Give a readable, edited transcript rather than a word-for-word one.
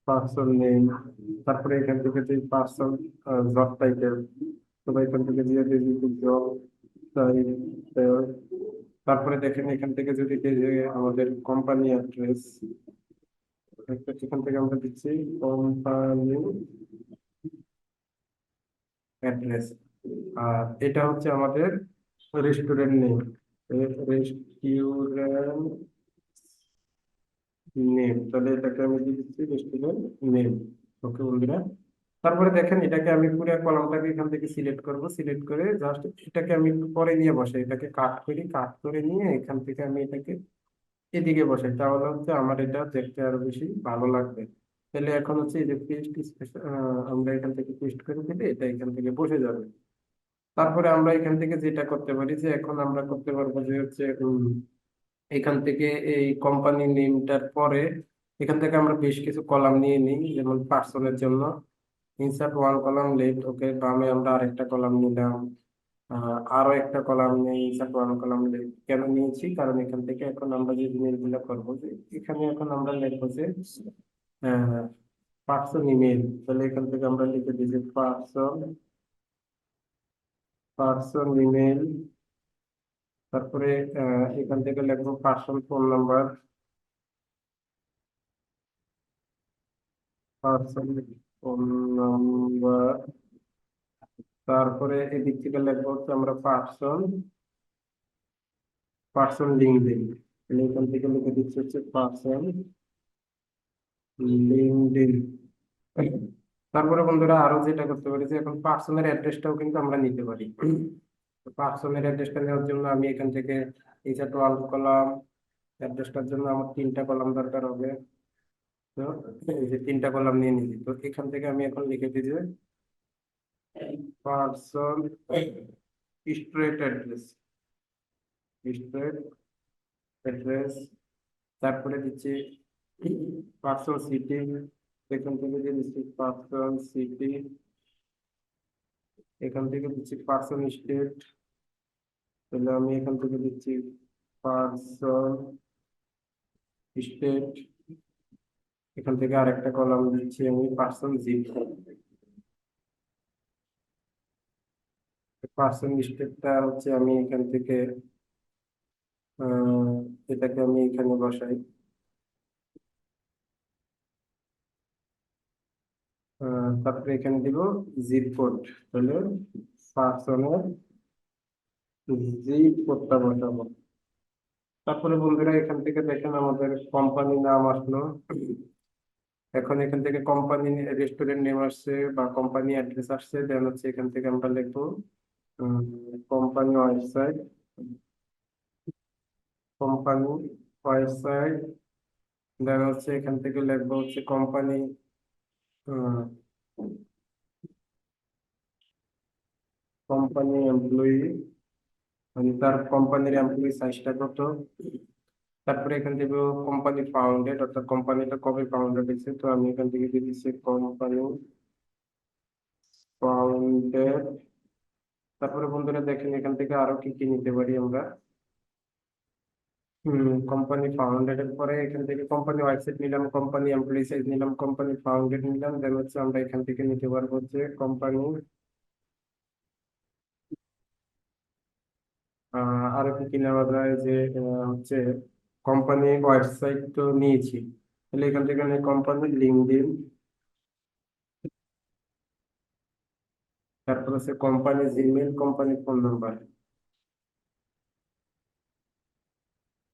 Person name, তারপরে এখান থেকে যে পার্সন জব টাইটেল, তো এখান থেকে দিয়ে দিয়েছি জব টাইটেল। তারপরে দেখেন এখান থেকে যদি দিই যে আমাদের কোম্পানি অ্যাড্রেস, এখান থেকে আমরা দিচ্ছি কোম্পানি অ্যাড্রেস। আর এটা হচ্ছে আমাদের রেস্টুরেন্ট নেম, রেস্টুরেন্ট নেম, তাহলে এটাকে আমি দিয়ে দিচ্ছি রেস্টুরেন্ট নেম। ওকে বন্ধুরা, তারপরে দেখেন এটাকে আমি পুরো কলামটাকে এখান থেকে সিলেক্ট করব, সিলেক্ট করে জাস্ট এটাকে আমি একটু পরে নিয়ে বসাই, এটাকে কাট করি, কাট করে নিয়ে এখান থেকে আমি এটাকে এদিকে বসাই, তাহলে হচ্ছে আমার এটা দেখতে আরো বেশি ভালো লাগবে। তাহলে এখন হচ্ছে এই যে পেস্ট, আমরা এখান থেকে পেস্ট করে দিলে এটা এখান থেকে বসে যাবে। তারপরে আমরা এখান থেকে যেটা করতে পারি যে এখন আমরা করতে পারবো যে হচ্ছে এখান থেকে এই কোম্পানি নেমটার পরে এখান থেকে আমরা বেশ কিছু কলাম নিয়ে নিই, যেমন পার্সনের জন্য ইনসার্ট ওয়ান কলাম লেফট, ওকে বামে আমরা আরেকটা কলাম নিলাম, আরো একটা কলাম নেই ইনসার্ট ওয়ান কলাম লেফট। কেন নিয়েছি, কারণ এখান থেকে এখন আমরা যে জিনিসগুলো করবো যে এখানে এখন আমরা লিখবো যে পার্সন ইমেল, তাহলে এখান থেকে আমরা লিখে দিই যে পার্সন, পার্সন ইমেল। তারপরে এখান থেকে লিখবো person phone number, person phone number. তারপরে এদিক থেকে লিখবো হচ্ছে আমরা পার্সন, পার্সন লিঙ্কডইন, তাহলে এখান থেকে লিখে দিচ্ছি হচ্ছে পার্সন লিঙ্কডইন। তারপরে বন্ধুরা আরো যেটা করতে পারি যে এখন পার্সনের অ্যাড্রেসটাও কিন্তু আমরা নিতে পারি। পার্সনের অ্যাড্রেসটা নেওয়ার জন্য আমি এখান থেকে এই যে 12 কলাম, অ্যাড্রেসটার জন্য আমার 3টা কলাম দরকার হবে। তো এই যে 3টা কলাম নিয়ে নিয়েছি, তো এখান থেকে আমি এখন লিখে দিই যে person straight address, straight address. তারপরে দিচ্ছি পার্সন সিটি, এখান থেকে দিয়ে দিচ্ছি পার্সন সিটি, এখান থেকে দিচ্ছি পার্সন স্টেট, তাহলে আমি এখান থেকে দিচ্ছি পার্সন স্টেট, এখান থেকে আরেকটা কলাম দিচ্ছি আমি পার্সন জিপ, পার্সন স্টেটটা হচ্ছে আমি এখান থেকে আহ এটাকে আমি এখানে বসাই। তারপরে এখানে দিব জিপ কোড, তাহলে পার্সনের জিপ কোডটা বসাবো। তারপরে বন্ধুরা এখান থেকে দেখেন আমাদের কোম্পানি নাম আসলো, এখন এখান থেকে কোম্পানি রেস্টুরেন্ট নেম আসছে বা কোম্পানি অ্যাড্রেস আসছে, দেন হচ্ছে এখান থেকে আমরা লিখবো কোম্পানি ওয়েবসাইট, কোম্পানি ওয়েবসাইট। দেন হচ্ছে এখান থেকে লিখবো হচ্ছে কোম্পানি, কোম্পানি এমপ্লয়ি, মানে তার কোম্পানির এমপ্লয়ি সাইজটা কত। তারপরে এখান থেকে কোম্পানি ফাউন্ডেড, অর্থাৎ কোম্পানিটা কবে ফাউন্ডেড হয়েছে, তো আমি এখান থেকে দিয়ে দিচ্ছি কোম্পানি ফাউন্ডেড। তারপরে বন্ধুরা দেখেন এখান থেকে আরো কি কি নিতে পারি আমরা। কোম্পানি ফাউন্ডেড এর পরে এখান থেকে কোম্পানি ওয়েবসাইট নিলাম, কোম্পানি এমপ্লয়ি সাইজ নিলাম, কোম্পানি ফাউন্ডেড নিলাম, দেন হচ্ছে আমরা এখান থেকে নিতে পারবো হচ্ছে কোম্পানি, আরো কি কি নেওয়া যায় যে হচ্ছে কোম্পানি ওয়েবসাইট তো নিয়েছি, তাহলে এখান থেকে কোম্পানি লিঙ্কডইন, তারপর হচ্ছে company Gmail, company phone number.